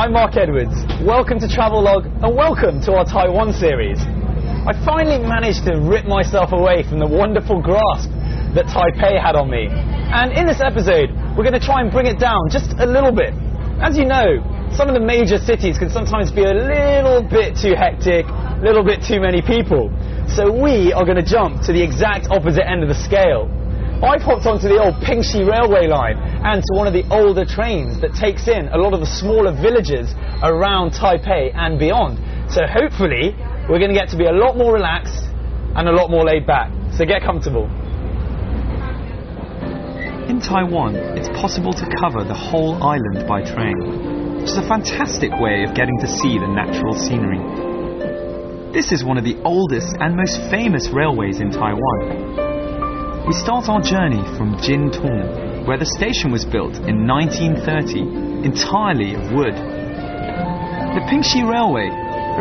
I'm Mark Edwards. Welcome to Travelogue and welcome to our Taiwan series. I finally managed to rip myself away from the wonderful grasp that Taipei had on me. And in this episode, we're going to try and bring it down just a little bit. As you know, some of the major cities can sometimes be a little bit too hectic, a little bit too many people. So we are going to jump to the exact opposite end of the scale. I've hopped onto the old Pingxi railway line and to one of the older trains that takes in a lot of the smaller villages around Taipei and beyond. So hopefully we're going to get to be a lot more relaxed and a lot more laid back. So get comfortable. In Taiwan, it's possible to cover the whole island by train, which is a fantastic way of getting to see the natural scenery. This is one of the oldest and most famous railways in Taiwan. We start our journey from Jintong, where the station was built in 1930, entirely of wood. The Pingxi Railway,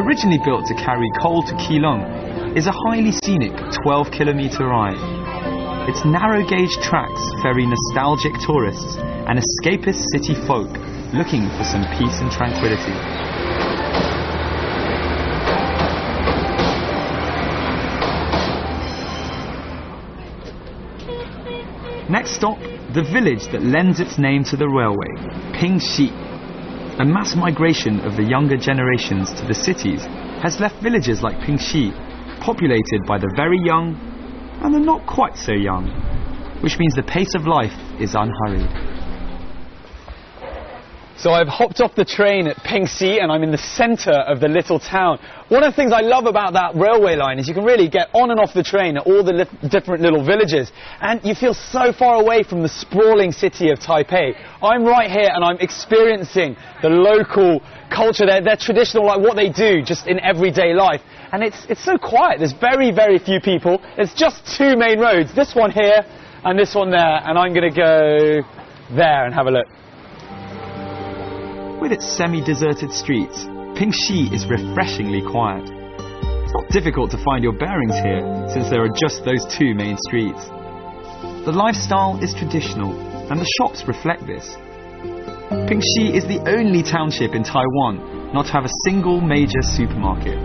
originally built to carry coal to Keelung, is a highly scenic 12-kilometre ride. Its narrow-gauge tracks ferry nostalgic tourists and escapist city folk looking for some peace and tranquility. Next stop, the village that lends its name to the railway, Pingxi. A mass migration of the younger generations to the cities has left villages like Pingxi populated by the very young and the not quite so young, which means the pace of life is unhurried. So I've hopped off the train at Pingxi and I'm in the centre of the little town. One of the things I love about that railway line is you can really get on and off the train at all the different little villages and you feel so far away from the sprawling city of Taipei. I'm right here and I'm experiencing the local culture, their traditional, like what they do just in everyday life. And it's so quiet. There's very, very few people. There's just two main roads, this one here and this one there, and I'm going to go there and have a look. With its semi-deserted streets, Pingxi is refreshingly quiet. It's not difficult to find your bearings here, since there are just those two main streets. The lifestyle is traditional, and the shops reflect this. Pingxi is the only township in Taiwan not to have a single major supermarket.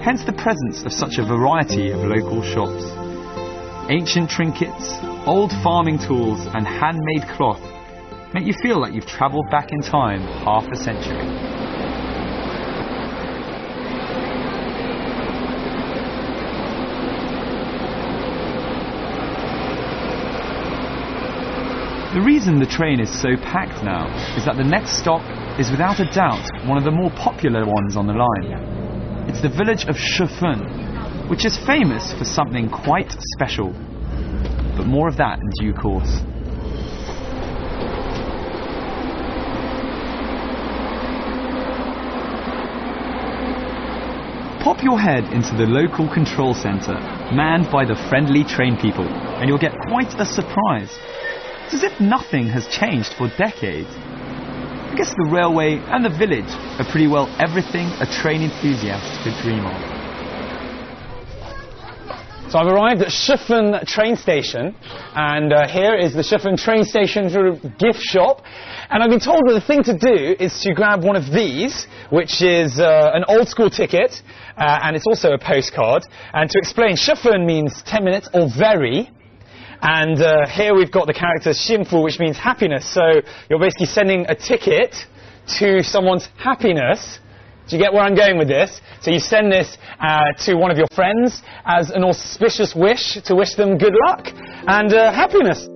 Hence the presence of such a variety of local shops. Ancient trinkets, old farming tools, and handmade cloth make you feel like you've travelled back in time half a century. The reason the train is so packed now is that the next stop is without a doubt one of the more popular ones on the line. It's the village of Shifeng, which is famous for something quite special. But more of that in due course. Pop your head into the local control centre, manned by the friendly train people, and you'll get quite a surprise. It's as if nothing has changed for decades. I guess the railway and the village are pretty well everything a train enthusiast could dream of. So I've arrived at Shifeng train station, and here is the Shifeng train station sort of gift shop. And I've been told that the thing to do is to grab one of these, which is an old school ticket, and it's also a postcard. And to explain, Shifeng means 10 minutes or very. And here we've got the character Xinfu, which means happiness. So you're basically sending a ticket to someone's happiness. Do you get where I'm going with this? So you send this to one of your friends as an auspicious wish to wish them good luck and happiness.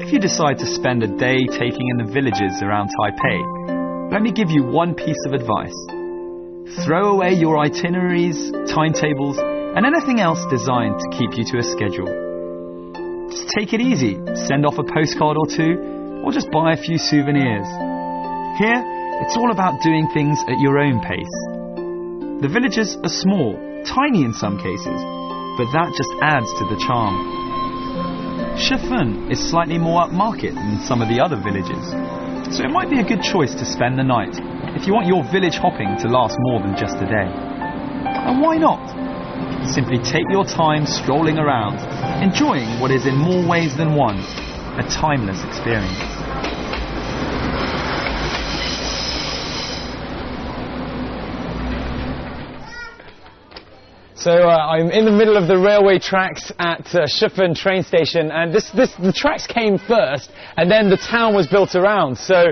If you decide to spend a day taking in the villages around Taipei, let me give you one piece of advice. Throw away your itineraries, timetables, and anything else designed to keep you to a schedule. Just take it easy, send off a postcard or two, or just buy a few souvenirs. Here, it's all about doing things at your own pace. The villages are small, tiny in some cases, but that just adds to the charm. Shifeng is slightly more upmarket than some of the other villages, so it might be a good choice to spend the night if you want your village hopping to last more than just a day. And why not? Simply take your time strolling around, enjoying what is in more ways than one, a timeless experience. So I'm in the middle of the railway tracks at Shifen train station, and the tracks came first, and then the town was built around. So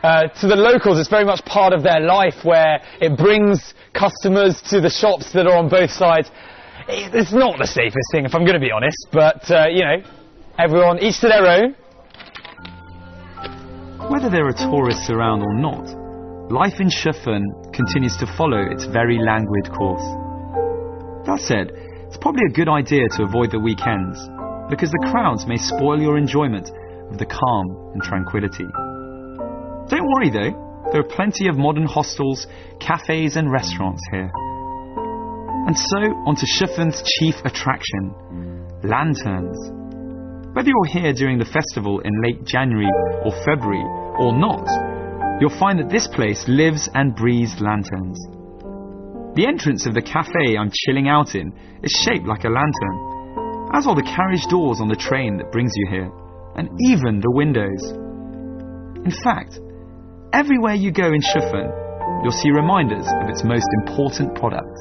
to the locals, it's very much part of their life, where it brings customers to the shops that are on both sides. It's not the safest thing, if I'm going to be honest, but you know, everyone, each to their own. Whether there are tourists around or not, life in Shifen continues to follow its very languid course. That said, it's probably a good idea to avoid the weekends, because the crowds may spoil your enjoyment of the calm and tranquility. Don't worry though, there are plenty of modern hostels, cafes and restaurants here. And so, onto Shifen's chief attraction, lanterns. Whether you're here during the festival in late January or February or not, you'll find that this place lives and breathes lanterns. The entrance of the cafe I'm chilling out in is shaped like a lantern, as are the carriage doors on the train that brings you here, and even the windows. In fact, everywhere you go in Shifen, you'll see reminders of its most important product.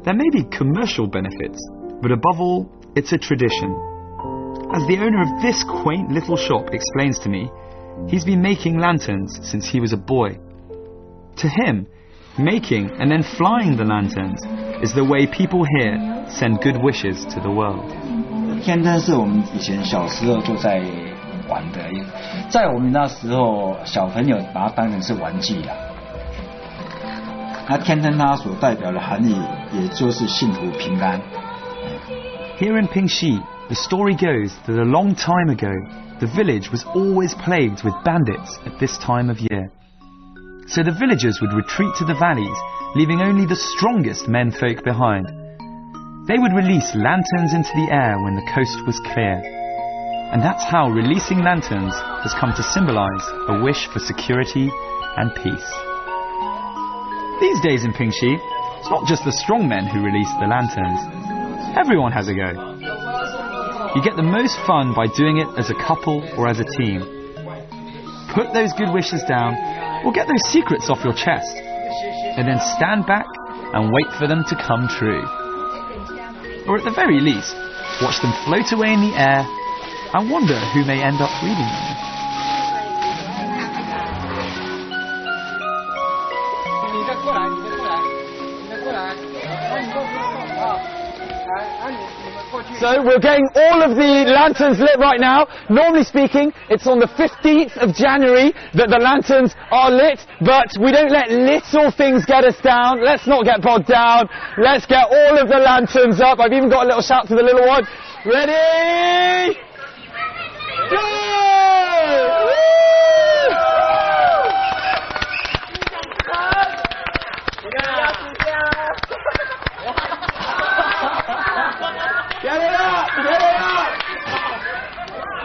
There may be commercial benefits, but above all, it's a tradition. As the owner of this quaint little shop explains to me, he's been making lanterns since he was a boy. To him, making and then flying the lanterns is the way people here send good wishes to the world. 天灯是我们以前小时候就在玩的，在我们那时候小朋友把它当成是玩具啦。那天灯它所代表的含义，也就是幸福平安。 Here in Pingxi, the story goes that a long time ago, the village was always plagued with bandits at this time of year. So the villagers would retreat to the valleys, leaving only the strongest menfolk behind. They would release lanterns into the air when the coast was clear. And that's how releasing lanterns has come to symbolize a wish for security and peace. These days in Pingxi, it's not just the strong men who release the lanterns. Everyone has a go. You get the most fun by doing it as a couple or as a team. Put those good wishes down, or get those secrets off your chest, and then stand back and wait for them to come true. Or at the very least, watch them float away in the air and wonder who may end up reading them. So we're getting all of the lanterns lit right now. Normally speaking, it's on the 15th of January that the lanterns are lit, but we don't let little things get us down. Let's not get bogged down. Let's get all of the lanterns up. I've even got a little shout to the little one. Ready? Go! Woo! Get it up! Get it up!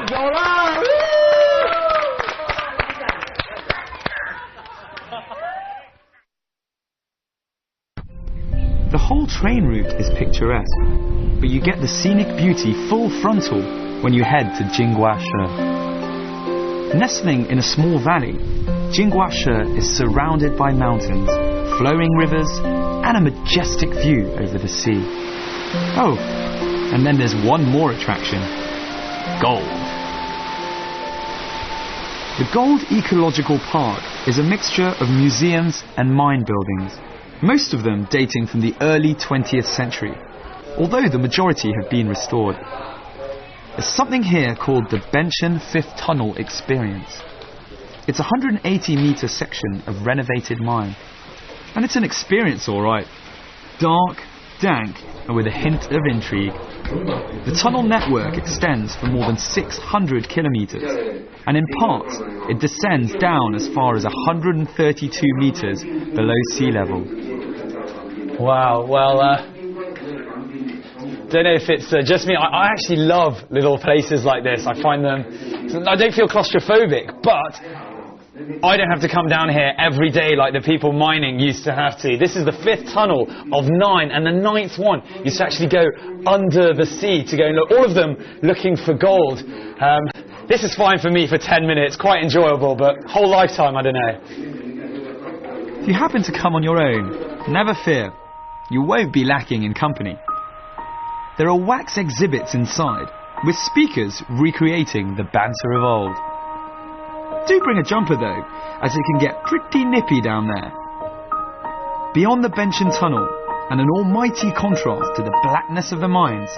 Go on! The whole train route is picturesque, but you get the scenic beauty full frontal when you head to Jingguashe. Nestling in a small valley, Jingguashe is surrounded by mountains, flowing rivers, and a majestic view over the sea. Oh, and then there's one more attraction: gold. The Gold Ecological Park is a mixture of museums and mine buildings, most of them dating from the early 20th century, although the majority have been restored. There's something here called the Benshan Fifth Tunnel Experience. It's a 180-metre section of renovated mine, and it's an experience alright. Dark, dank, and with a hint of intrigue. The tunnel network extends for more than 600 kilometres, and in parts it descends down as far as 132 metres below sea level. Wow, well, don't know if it's just me. I actually love little places like this. I find them, I don't feel claustrophobic, but I don't have to come down here every day like the people mining used to have to. This is the 5th tunnel of 9, and the 9th one used to actually go under the sea to go and look, all of them looking for gold. This is fine for me for 10 minutes, quite enjoyable, but whole lifetime, I don't know. If you happen to come on your own, never fear. you won't be lacking in company. There are wax exhibits inside, with speakers recreating the banter of old. Do bring a jumper though, as it can get pretty nippy down there. Beyond the Benchen Tunnel, and an almighty contrast to the blackness of the mines,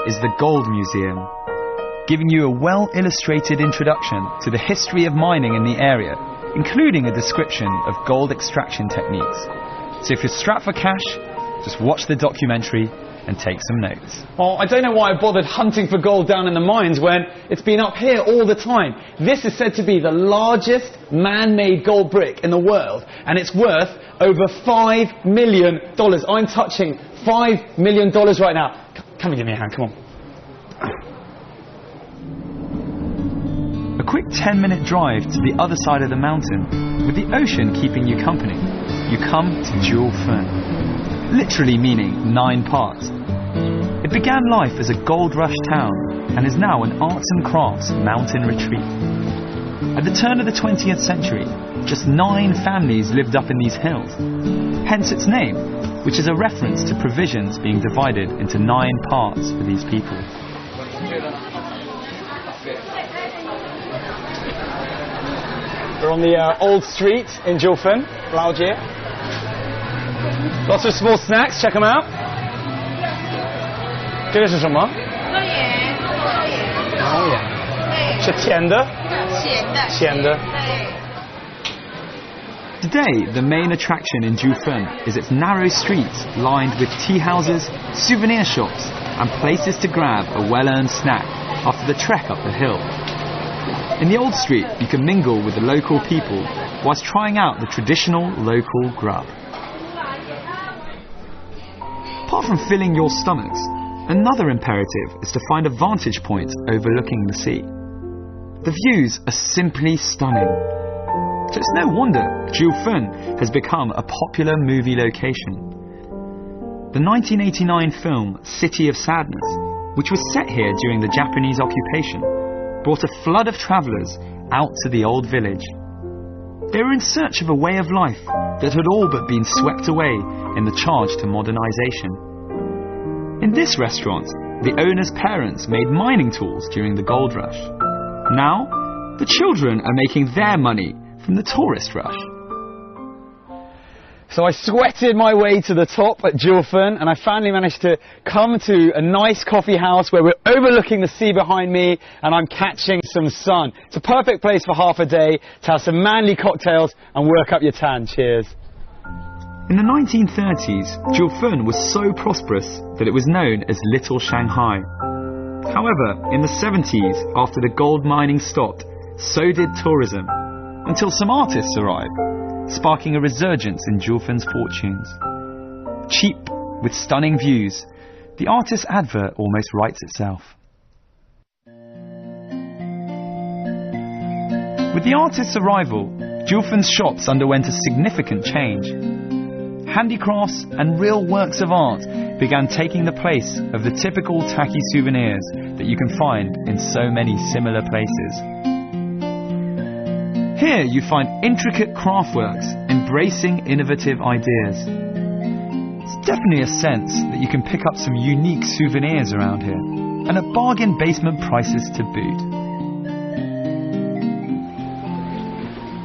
is the Gold Museum, giving you a well-illustrated introduction to the history of mining in the area, including a description of gold extraction techniques. So if you're strapped for cash, just watch the documentary and take some notes. Well, I don't know why I bothered hunting for gold down in the mines when it's been up here all the time. This is said to be the largest man-made gold brick in the world, and it's worth over $5 million. I'm touching $5 million right now. Come and give me a hand, come on. A quick 10-minute drive to the other side of the mountain, with the ocean keeping you company, you come to Jiufeng, literally meaning 9 parts. It began life as a gold rush town and is now an arts and crafts mountain retreat. At the turn of the 20th century, just 9 families lived up in these hills, hence its name, which is a reference to provisions being divided into 9 parts for these people. We're on the old street in Jiufeng, Laojie. Lots of small snacks, check them out. 这个是什么？龙眼。是甜的？咸的。 Today, the main attraction in Jiufeng is its narrow streets lined with tea houses, souvenir shops, and places to grab a well-earned snack after the trek up the hill. In the old street, you can mingle with the local people whilst trying out the traditional local grub. Apart from filling your stomachs, another imperative is to find a vantage point overlooking the sea. The views are simply stunning. So it's no wonder Jiufeng has become a popular movie location. The 1989 film City of Sadness, which was set here during the Japanese occupation, brought a flood of travellers out to the old village. They were in search of a way of life that had all but been swept away in the charge to modernisation. In this restaurant, the owner's parents made mining tools during the gold rush. Now, the children are making their money from the tourist rush. So I sweated my way to the top at Jiufeng, and I finally managed to come to a nice coffee house where we're overlooking the sea behind me and I'm catching some sun. It's a perfect place for half a day to have some manly cocktails and work up your tan. Cheers. In the 1930s, Jiufeng was so prosperous that it was known as Little Shanghai. However, in the 70s, after the gold mining stopped, so did tourism, until some artists arrived, sparking a resurgence in Jiufeng's fortunes. Cheap, with stunning views, the artist's advert almost writes itself. With the artist's arrival, Jiufeng's shops underwent a significant change. Handicrafts and real works of art began taking the place of the typical tacky souvenirs that you can find in so many similar places. Here you find intricate craftworks embracing innovative ideas. It's definitely a sense that you can pick up some unique souvenirs around here, and at bargain basement prices to boot.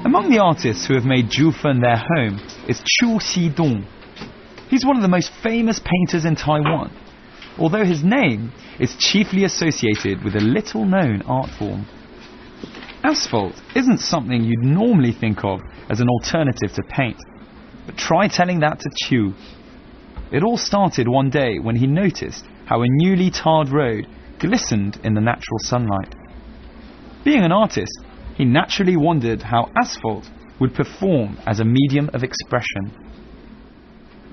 Among the artists who have made Jiufeng their home is Chu Xidong. He's one of the most famous painters in Taiwan, although his name is chiefly associated with a little-known art form. Asphalt isn't something you'd normally think of as an alternative to paint, but try telling that to Chu. It all started one day when he noticed how a newly tarred road glistened in the natural sunlight. Being an artist, he naturally wondered how asphalt would perform as a medium of expression.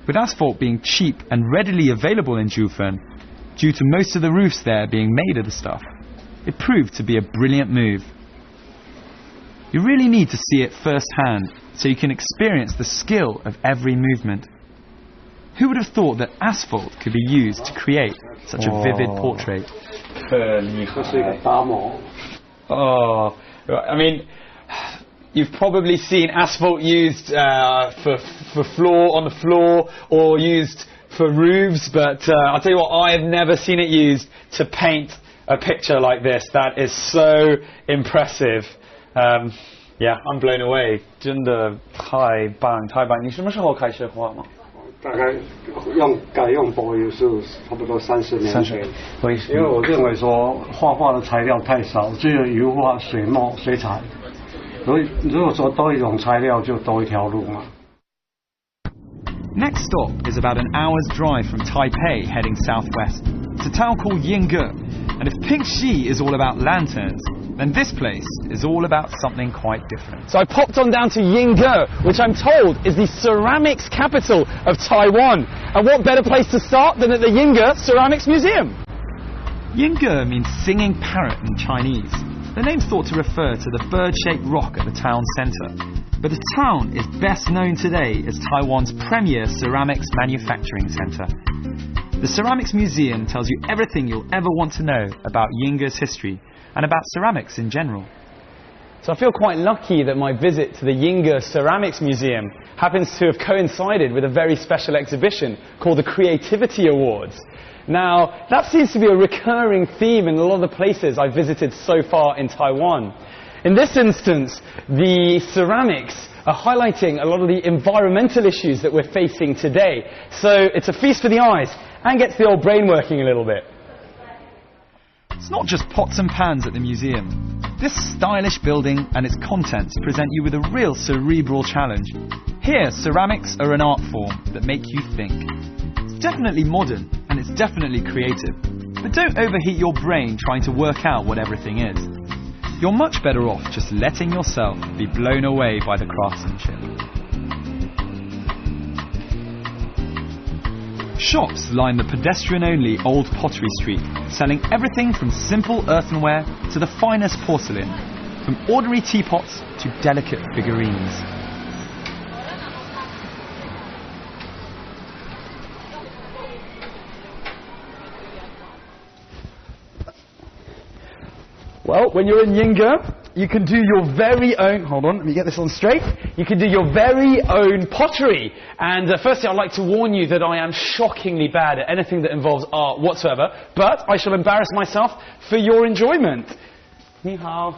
With asphalt being cheap and readily available in Jiufeng, due to most of the roofs there being made of the stuff, it proved to be a brilliant move. You really need to see it firsthand so you can experience the skill of every movement. Who would have thought that asphalt could be used to create such a vivid portrait? Oh, I mean, you've probably seen asphalt used for floor on the floor, or used for roofs, but I'll tell you what, I have never seen it used to paint a picture like this. That is so impressive. Yeah, I'm blown away. 真的太棒，太棒！你什么时候开始画吗？大概改用柏油是差不多30年前。因为我认为说画画的材料太少，只有油画、水墨、水彩。所以如果说多一种材料，就多一条路嘛。Next stop is about an hour's drive from Taipei, heading southwest. It's a town called Yingge, and if Pink Xi is all about lanterns, then this place is all about something quite different. So I popped on down to Yingge, which I'm told is the ceramics capital of Taiwan. And what better place to start than at the Yingge Ceramics Museum? Yingge means singing parrot in Chinese. The name's thought to refer to the bird-shaped rock at the town centre. But the town is best known today as Taiwan's premier ceramics manufacturing centre. The Ceramics Museum tells you everything you'll ever want to know about Yingge's history and about ceramics in general. So I feel quite lucky that my visit to the Yingge Ceramics Museum happens to have coincided with a very special exhibition called the Creativity Awards. Now, that seems to be a recurring theme in a lot of the places I've visited so far in Taiwan. In this instance, the ceramics are highlighting a lot of the environmental issues that we're facing today. So it's a feast for the eyes and gets the old brain working a little bit. It's not just pots and pans at the museum. This stylish building and its contents present you with a real cerebral challenge. Here, ceramics are an art form that make you think. It's definitely modern and it's definitely creative. But don't overheat your brain trying to work out what everything is. You're much better off just letting yourself be blown away by the craftsmanship. Shops line the pedestrian-only Old Pottery Street, selling everything from simple earthenware to the finest porcelain, from ordinary teapots to delicate figurines. Well, when you're in Yingge, you can do your very own, hold on, let me get this on straight. You can do your very own pottery. And firstly, I'd like to warn you that I am shockingly bad at anything that involves art whatsoever, but I shall embarrass myself for your enjoyment. Ni hao.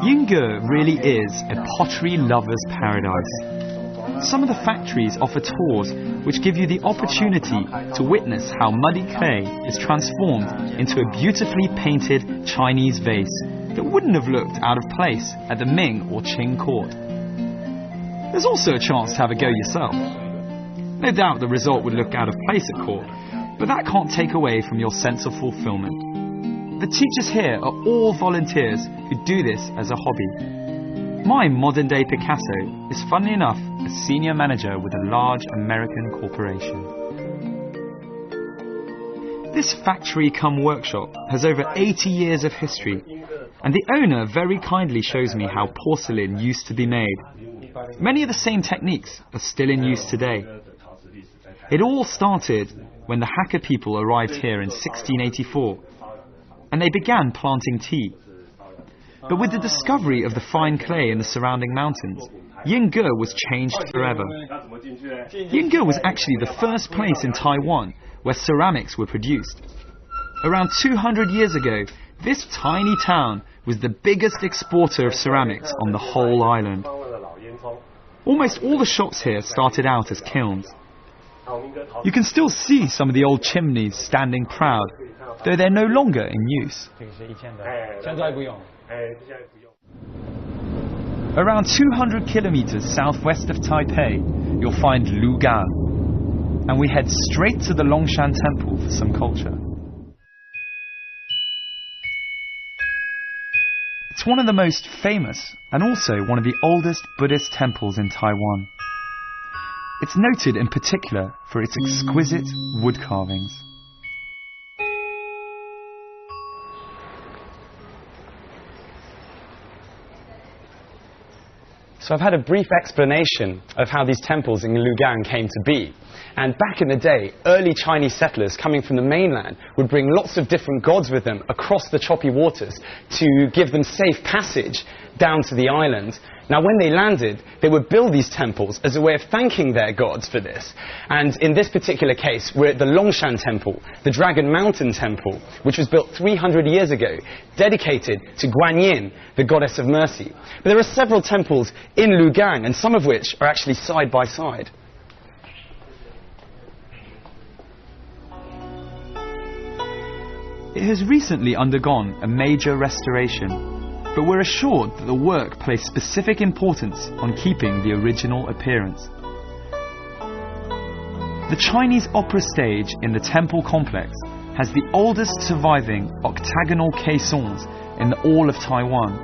Yingge really is a pottery lover's paradise. Some of the factories offer tours which give you the opportunity to witness how muddy clay is transformed into a beautifully painted Chinese vase that wouldn't have looked out of place at the Ming or Qing court. There's also a chance to have a go yourself. No doubt the result would look out of place at court, but that can't take away from your sense of fulfillment. The teachers here are all volunteers who do this as a hobby. My modern-day Picasso is, funnily enough, a senior manager with a large American corporation. This factory-cum-workshop has over 80 years of history, and the owner very kindly shows me how porcelain used to be made. Many of the same techniques are still in use today. It all started when the Hakka people arrived here in 1684, and they began planting tea. But with the discovery of the fine clay in the surrounding mountains, Yingge was changed forever. Yingge was actually the first place in Taiwan where ceramics were produced. Around 200 years ago, this tiny town was the biggest exporter of ceramics on the whole island. Almost all the shops here started out as kilns. You can still see some of the old chimneys standing proud, though they're no longer in use. Around 200 kilometers southwest of Taipei, you'll find Lugan, and we head straight to the Longshan Temple for some culture. It's one of the most famous and also one of the oldest Buddhist temples in Taiwan. It's noted in particular for its exquisite wood carvings. So I've had a brief explanation of how these temples in Lugan came to be. And back in the day, early Chinese settlers coming from the mainland would bring lots of different gods with them across the choppy waters to give them safe passage down to the island. Now, when they landed, they would build these temples as a way of thanking their gods for this. And in this particular case, we're at the Longshan Temple, the Dragon Mountain Temple, which was built 300 years ago, dedicated to Guanyin, the goddess of mercy. But there are several temples in Lugang, and some of which are actually side by side. It has recently undergone a major restoration, but we're assured that the work placed specific importance on keeping the original appearance. The Chinese opera stage in the temple complex has the oldest surviving octagonal caissons in all of Taiwan.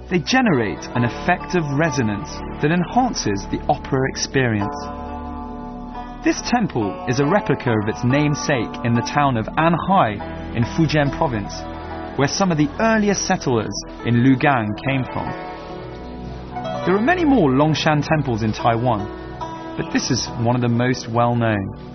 They generate an effect of resonance that enhances the opera experience. This temple is a replica of its namesake in the town of Anhai in Fujian province, where some of the earliest settlers in Lugang came from. There are many more Longshan temples in Taiwan, but this is one of the most well-known.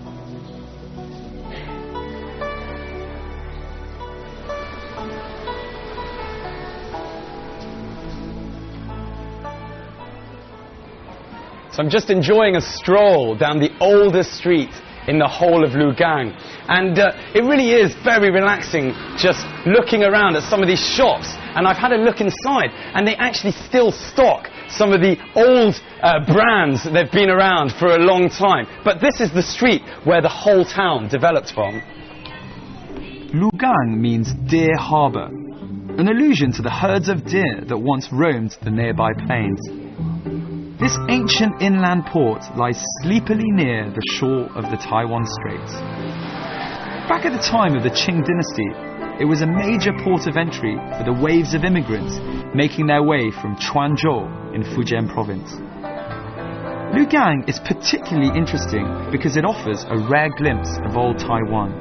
So I'm just enjoying a stroll down the oldest street in the whole of Lugang. And it really is very relaxing just looking around at some of these shops. And I've had a look inside, and they actually still stock some of the old brands that have been around for a long time. But this is the street where the whole town developed from. Lugang means deer harbour, an allusion to the herds of deer that once roamed the nearby plains. This ancient inland port lies sleepily near the shore of the Taiwan Straits. Back at the time of the Qing dynasty, it was a major port of entry for the waves of immigrants making their way from Quanzhou in Fujian province. Lugang is particularly interesting because it offers a rare glimpse of old Taiwan.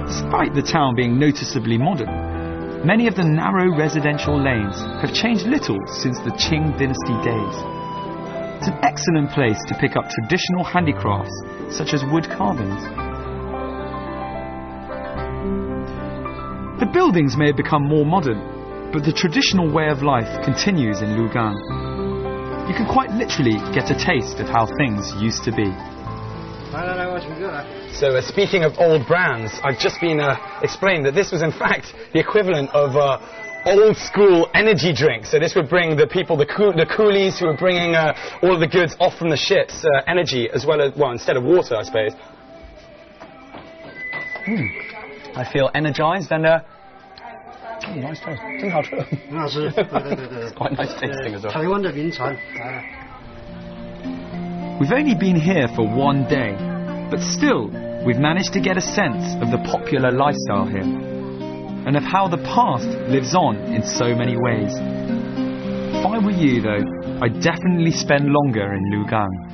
Despite the town being noticeably modern, many of the narrow residential lanes have changed little since the Qing dynasty days. It's an excellent place to pick up traditional handicrafts such as wood carvings. The buildings may have become more modern, but the traditional way of life continues in Lugang. You can quite literally get a taste of how things used to be. So speaking of old brands, I've just been explained that this was in fact the equivalent of old school energy drink. So this would bring the people, the coolies who are bringing all of the goods off from the ships, energy as well as, well, instead of water, I suppose. I feel energized and nice taste. It's quite nice tasting as well. We've only been here for one day, but still we've managed to get a sense of the popular lifestyle here, and of how the past lives on in so many ways. If I were you, though, I'd definitely spend longer in Lugang.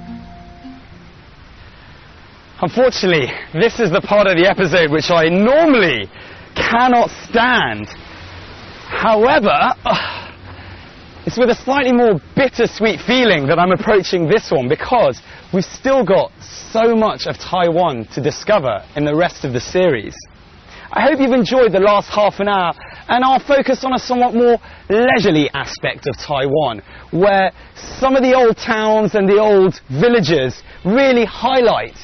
Unfortunately, this is the part of the episode which I normally cannot stand. However, it's with a slightly more bittersweet feeling that I'm approaching this one, because we've still got so much of Taiwan to discover in the rest of the series. I hope you've enjoyed the last half an hour, and I'll focus on a somewhat more leisurely aspect of Taiwan, where some of the old towns and the old villages really highlight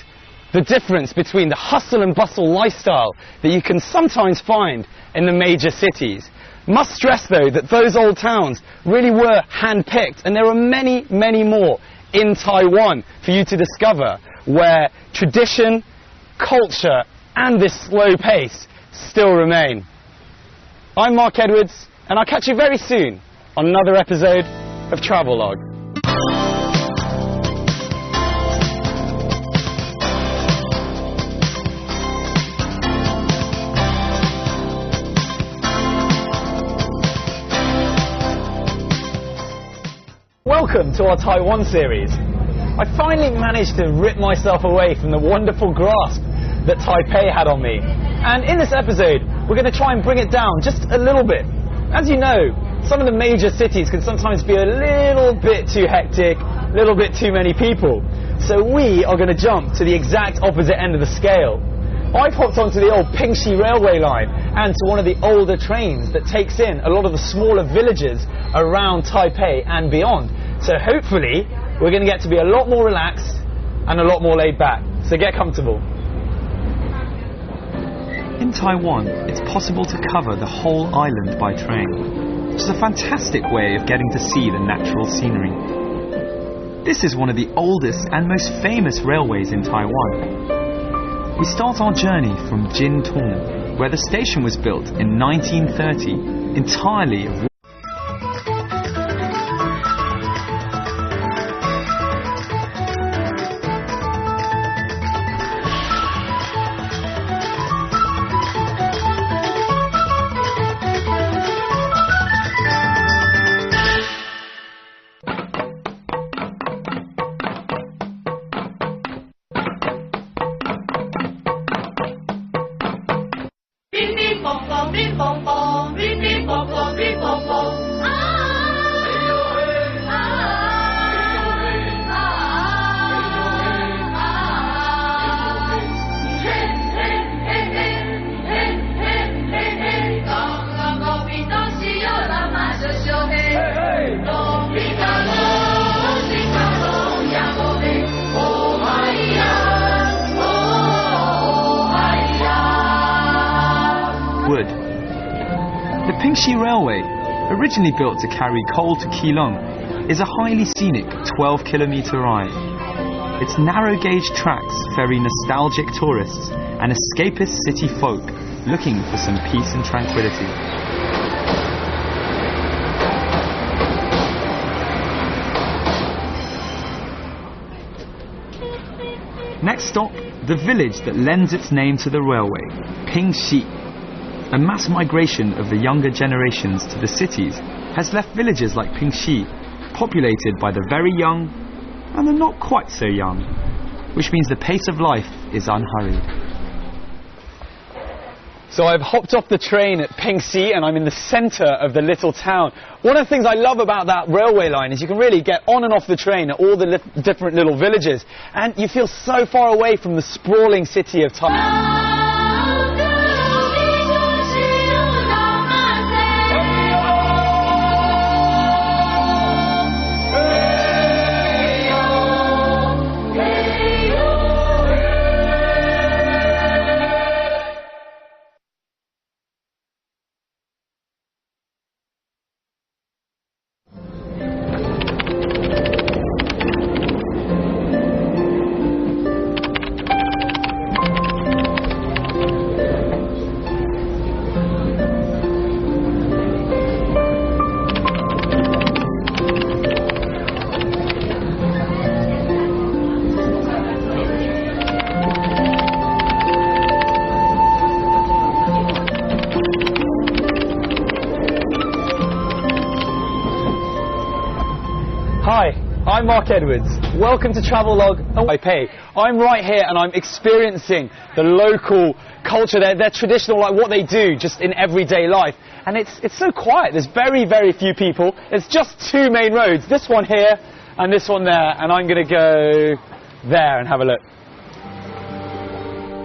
the difference between the hustle and bustle lifestyle that you can sometimes find in the major cities. Must stress, though, that those old towns really were hand-picked, and there are many, many more in Taiwan for you to discover, where tradition, culture, and this slow pace still remain. I'm Mark Edwards, and I'll catch you very soon on another episode of Travelogue. Welcome to our Taiwan series. I finally managed to rip myself away from the wonderful grasp that Taipei had on me. And in this episode, we're going to try and bring it down just a little bit. As you know, some of the major cities can sometimes be a little bit too hectic, a little bit too many people. So we are going to jump to the exact opposite end of the scale. I've hopped onto the old Pingxi railway line and to one of the older trains that takes in a lot of the smaller villages around Taipei and beyond. So hopefully we're going to get to be a lot more relaxed and a lot more laid back. So get comfortable. In Taiwan, it's possible to cover the whole island by train, which is a fantastic way of getting to see the natural scenery. This is one of the oldest and most famous railways in Taiwan. We start our journey from Jintong, where the station was built in 1930 entirely of wood. The Pingxi Railway, originally built to carry coal to Keelung, is a highly scenic 12-kilometre ride. Its narrow-gauge tracks ferry nostalgic tourists and escapist city folk looking for some peace and tranquility. Next stop, the village that lends its name to the railway, Pingxi. A mass migration of the younger generations to the cities has left villages like Pingxi populated by the very young and the not quite so young, which means the pace of life is unhurried. So I've hopped off the train at Pingxi and I'm in the centre of the little town. One of the things I love about that railway line is you can really get on and off the train at all the different little villages, and you feel so far away from the sprawling city of Taipei. Hi, I'm Mark Edwards. Welcome to Travelogue Taipei. I'm right here and I'm experiencing the local culture, their traditional, like what they do just in everyday life. And it's so quiet. There's very, very few people. It's just two main roads, this one here and this one there. And I'm going to go there and have a look.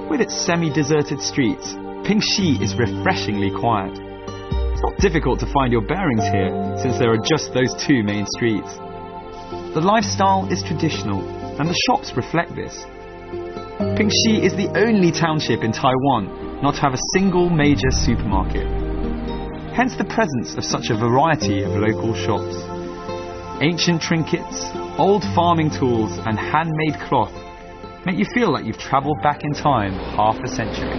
With its semi-deserted streets, Pingxi is refreshingly quiet. It's not difficult to find your bearings here, since there are just those two main streets. The lifestyle is traditional, and the shops reflect this. Pingxi is the only township in Taiwan not to have a single major supermarket. Hence the presence of such a variety of local shops. Ancient trinkets, old farming tools, and handmade cloth make you feel like you've travelled back in time half a century.